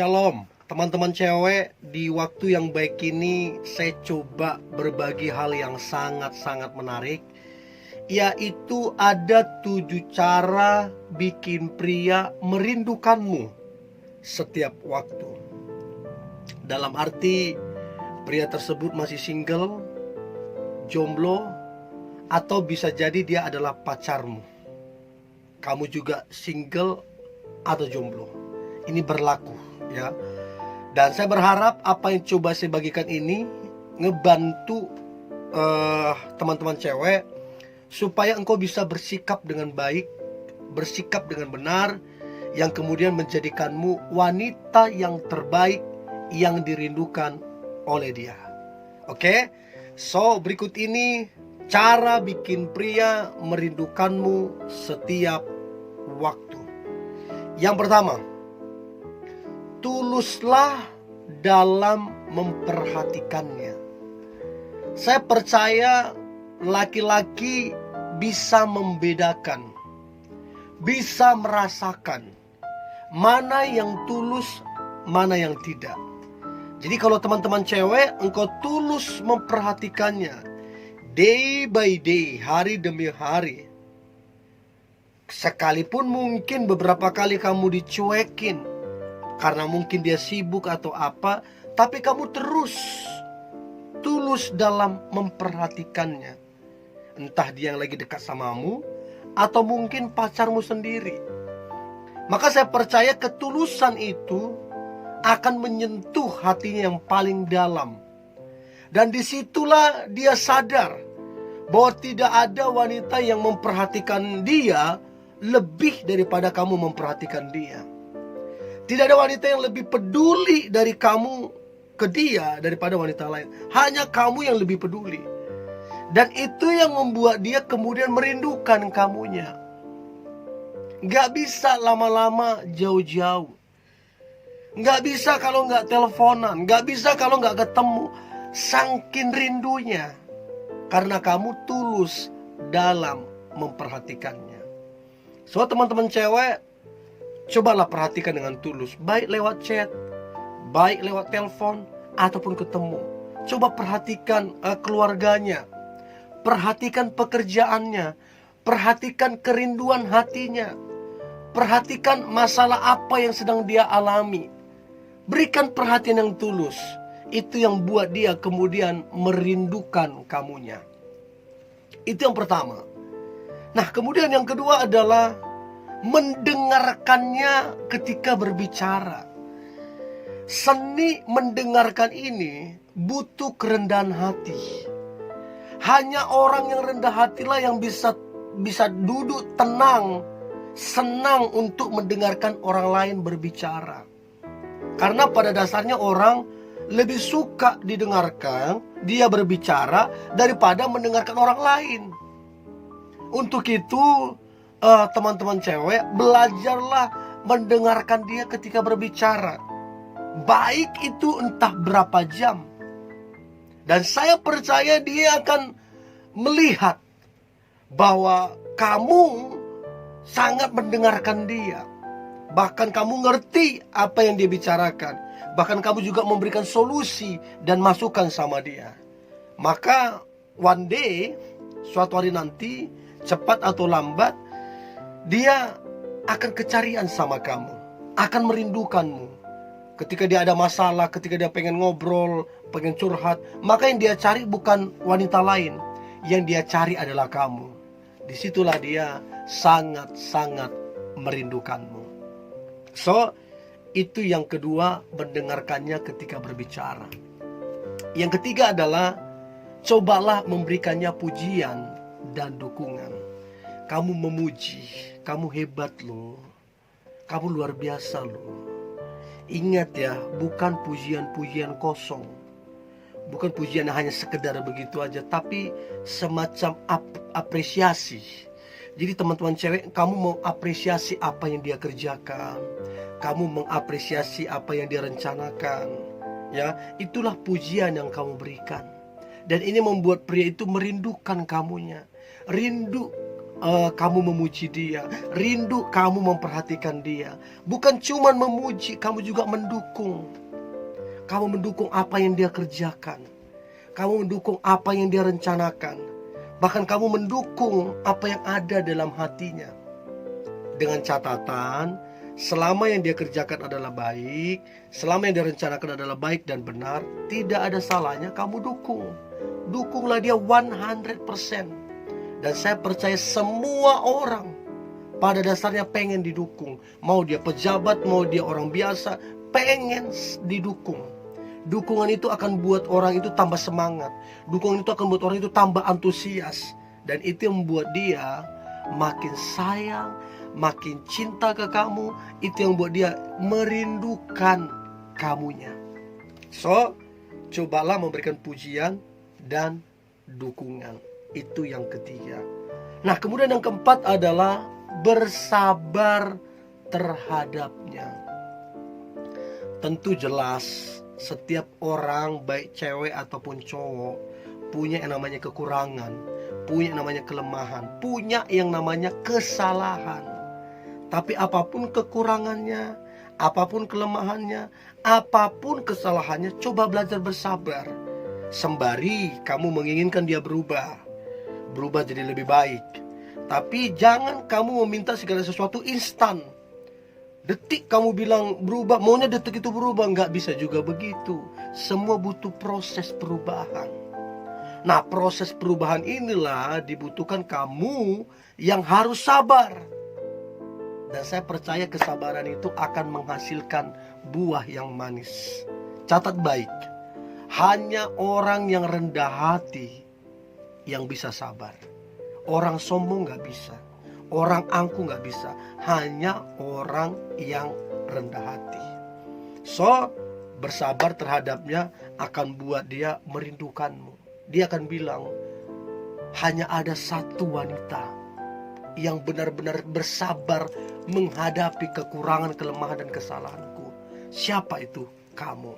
Shalom, teman-teman cewek. Di waktu yang baik ini saya coba berbagi hal yang sangat-sangat menarik, yaitu ada 7 cara bikin pria merindukanmu setiap waktu. Dalam arti pria tersebut masih single, jomblo, atau bisa jadi dia adalah pacarmu. Kamu juga single atau jomblo. Ini berlaku ya. Dan saya berharap apa yang coba saya bagikan ini ngebantu teman-teman cewek supaya engkau bisa bersikap dengan baik, bersikap dengan benar, yang kemudian menjadikanmu wanita yang terbaik yang dirindukan oleh dia. Oke? So, berikut ini cara bikin pria merindukanmu setiap waktu. Yang pertama, tuluslah dalam memperhatikannya. Saya percaya laki-laki bisa membedakan, bisa merasakan mana yang tulus, mana yang tidak. Jadi kalau teman-teman cewek, engkau tulus memperhatikannya day by day, hari demi hari, sekalipun mungkin beberapa kali kamu dicuekin karena mungkin dia sibuk atau apa, tapi kamu terus tulus dalam memperhatikannya. Entah dia yang lagi dekat samamu atau mungkin pacarmu sendiri. Maka saya percaya ketulusan itu akan menyentuh hatinya yang paling dalam. Dan disitulah dia sadar bahwa tidak ada wanita yang memperhatikan dia lebih daripada kamu memperhatikan dia. Tidak ada wanita yang lebih peduli dari kamu ke dia daripada wanita lain. Hanya kamu yang lebih peduli. Dan itu yang membuat dia kemudian merindukan kamunya. Gak bisa lama-lama jauh-jauh. Gak bisa kalau gak teleponan. Gak bisa kalau gak ketemu. Saking rindunya. Karena kamu tulus dalam memperhatikannya. So, teman-teman cewek, cobalah perhatikan dengan tulus. Baik lewat chat, baik lewat telepon, ataupun ketemu. Coba perhatikan keluarganya. Perhatikan pekerjaannya. Perhatikan kerinduan hatinya. Perhatikan masalah apa yang sedang dia alami. Berikan perhatian yang tulus. Itu yang buat dia kemudian merindukan kamunya. Itu yang pertama. Nah, kemudian yang kedua adalah mendengarkannya ketika berbicara. Seni mendengarkan ini butuh kerendahan hati. Hanya orang yang rendah hatilah yang bisa duduk tenang, senang untuk mendengarkan orang lain berbicara. Karena pada dasarnya orang lebih suka didengarkan, dia berbicara, daripada mendengarkan orang lain. Untuk itu, teman-teman cewek, belajarlah mendengarkan dia ketika berbicara. Baik itu entah berapa jam. Dan saya percaya dia akan melihat bahwa kamu sangat mendengarkan dia. Bahkan kamu ngerti apa yang dia bicarakan. Bahkan kamu juga memberikan solusi dan masukan sama dia. Maka one day, suatu hari nanti, cepat atau lambat, dia akan kecarian sama kamu, akan merindukanmu. Ketika dia ada masalah, ketika dia pengen ngobrol, pengen curhat, maka yang dia cari bukan wanita lain. Yang dia cari adalah kamu. Disitulah dia sangat-sangat merindukanmu. So, itu yang kedua, mendengarkannya ketika berbicara. Yang ketiga adalah cobalah memberikannya pujian dan dukungan. Kamu memuji, kamu hebat loh, kamu luar biasa loh. Ingat ya, bukan pujian-pujian kosong, bukan pujian yang hanya sekedar begitu aja, tapi semacam apresiasi. Jadi teman-teman cewek, kamu mau apresiasi apa yang dia kerjakan, kamu mengapresiasi apa yang dia rencanakan, ya, itulah pujian yang kamu berikan. Dan ini membuat pria itu merindukan kamunya, rindu kamu memuji dia, rindu kamu memperhatikan dia. Bukan cuma memuji, kamu juga mendukung. Kamu mendukung apa yang dia kerjakan. Kamu mendukung apa yang dia rencanakan. Bahkan kamu mendukung apa yang ada dalam hatinya. Dengan catatan, selama yang dia kerjakan adalah baik, selama yang dia rencanakan adalah baik dan benar, tidak ada salahnya kamu dukung. Dukunglah dia 100%. Dan saya percaya semua orang pada dasarnya pengen didukung. Mau dia pejabat, mau dia orang biasa, pengen didukung. Dukungan itu akan buat orang itu tambah semangat. Dukungan itu akan buat orang itu tambah antusias. Dan itu yang membuat dia makin sayang, makin cinta ke kamu. Itu yang membuat dia merindukan kamunya. So, cobalah memberikan pujian dan dukungan. Itu yang ketiga. Nah, kemudian yang keempat adalah bersabar terhadapnya. Tentu jelas setiap orang, baik cewek ataupun cowok, punya yang namanya kekurangan, punya yang namanya kelemahan, punya yang namanya kesalahan. Tapi apapun kekurangannya, apapun kelemahannya, apapun kesalahannya, coba belajar bersabar. Sembari kamu menginginkan dia berubah jadi lebih baik. Tapi jangan kamu meminta segala sesuatu instan. Detik kamu bilang berubah, maunya detik itu berubah. Nggak bisa juga begitu. Semua butuh proses perubahan. Nah, proses perubahan inilah dibutuhkan kamu yang harus sabar. Dan saya percaya kesabaran itu akan menghasilkan buah yang manis. Catat baik, hanya orang yang rendah hati yang bisa sabar. Orang sombong gak bisa, orang angkuh gak bisa, hanya orang yang rendah hati. So, bersabar terhadapnya akan buat dia merindukanmu. Dia akan bilang, hanya ada satu wanita yang benar-benar bersabar menghadapi kekurangan, kelemahan, dan kesalahanku. Siapa itu? Kamu.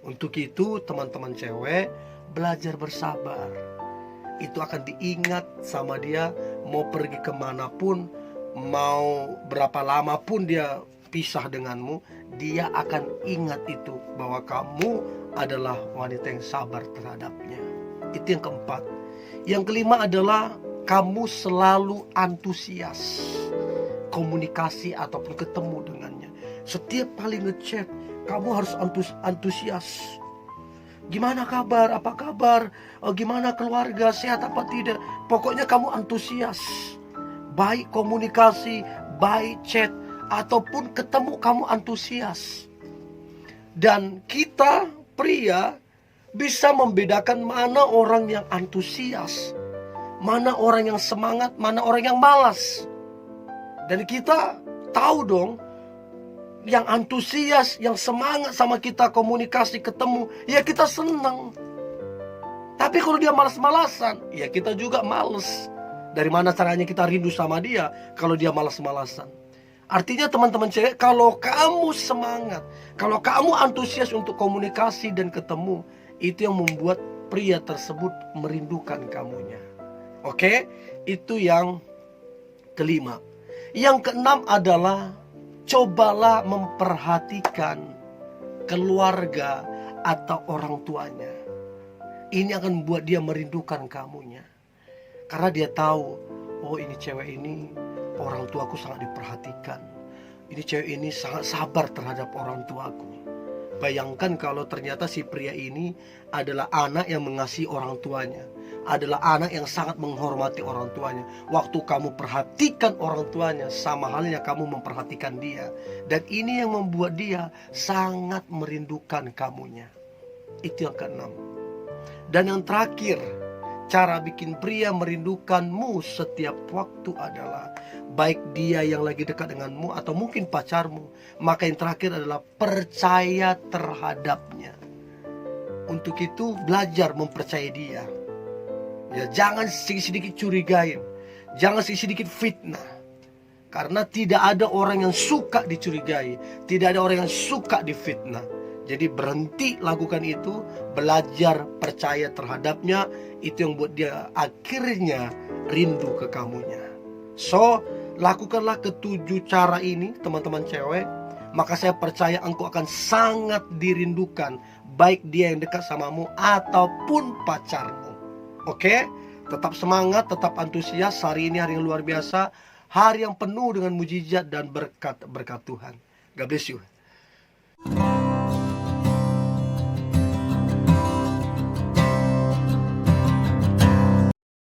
Untuk itu, teman-teman cewek, belajar bersabar. Itu akan diingat sama dia. Mau pergi kemanapun, mau berapa lama pun dia pisah denganmu, dia akan ingat itu, bahwa kamu adalah wanita yang sabar terhadapnya. Itu yang keempat. Yang kelima adalah kamu selalu antusias komunikasi ataupun ketemu dengannya. Setiap kali ngechat, kamu harus antusias. Gimana kabar? Apa kabar? Gimana keluarga? Sehat apa tidak? Pokoknya kamu antusias. Baik komunikasi, baik chat, ataupun ketemu kamu antusias. Dan kita pria bisa membedakan mana orang yang antusias, mana orang yang semangat, mana orang yang malas. Dan kita tahu dong, yang antusias, yang semangat sama kita komunikasi, ketemu, ya kita senang. Tapi kalau dia malas-malasan, ya kita juga males. Dari mana caranya kita rindu sama dia kalau dia malas-malasan? Artinya teman-teman cewek, kalau kamu semangat, kalau kamu antusias untuk komunikasi dan ketemu, itu yang membuat pria tersebut merindukan kamunya. Oke, itu yang kelima. Yang keenam adalah cobalah memperhatikan keluarga atau orang tuanya. Ini akan membuat dia merindukan kamunya. Karena dia tahu, oh ini cewek ini, orang tuaku sangat diperhatikan. Ini cewek ini sangat sabar terhadap orang tuaku. Bayangkan kalau ternyata si pria ini adalah anak yang mengasihi orang tuanya, adalah anak yang sangat menghormati orang tuanya. Waktu kamu perhatikan orang tuanya, sama halnya kamu memperhatikan dia. Dan ini yang membuat dia sangat merindukan kamunya. Itu yang keenam. Dan yang terakhir, cara bikin pria merindukanmu setiap waktu adalah, baik dia yang lagi dekat denganmu atau mungkin pacarmu, maka yang terakhir adalah percaya terhadapnya. Untuk itu belajar mempercayai dia. Ya, jangan sedikit-sedikit curigain, jangan sedikit-sedikit fitnah. Karena tidak ada orang yang suka dicurigai, tidak ada orang yang suka difitnah. Jadi berhenti lakukan itu, belajar percaya terhadapnya. Itu yang buat dia akhirnya rindu ke kamunya. So, lakukanlah ketujuh cara ini teman-teman cewek. Maka saya percaya engkau akan sangat dirindukan, baik dia yang dekat samamu ataupun pacarmu. Oke? Tetap semangat, tetap antusias. Hari ini hari yang luar biasa, hari yang penuh dengan mujizat dan berkat Tuhan. God bless you.